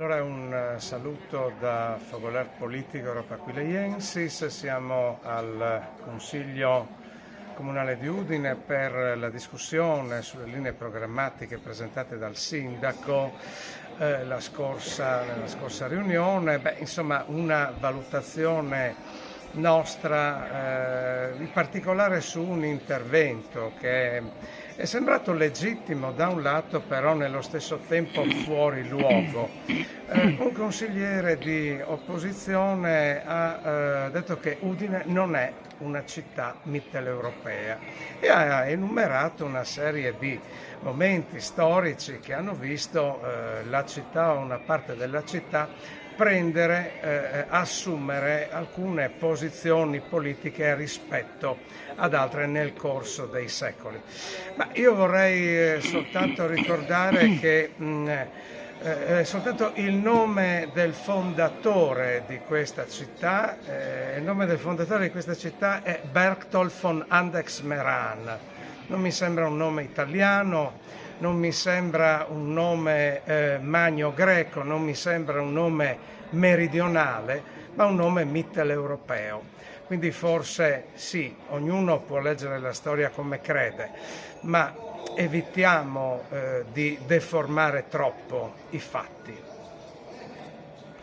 Allora un saluto da Fogoler Politico Europa Aquileiensis, siamo al Consiglio Comunale di Udine per la discussione sulle linee programmatiche presentate dal Sindaco nella scorsa riunione. Insomma, una valutazione nostra, in particolare su un intervento che è sembrato legittimo da un lato, però nello stesso tempo fuori luogo. Un consigliere di opposizione ha detto che Udine non è una città mitteleuropea e ha enumerato una serie di momenti storici che hanno visto la città o una parte della città assumere alcune posizioni politiche rispetto ad altre nel corso dei secoli. Ma io vorrei soltanto ricordare che soltanto il nome del fondatore di questa città, il nome del fondatore di questa città è Berchtold von Andechs-Meran. Non mi sembra un nome italiano, non mi sembra un nome magno-greco, non mi sembra un nome meridionale, ma un nome mitteleuropeo. Quindi forse sì, ognuno può leggere la storia come crede, ma evitiamo di deformare troppo i fatti.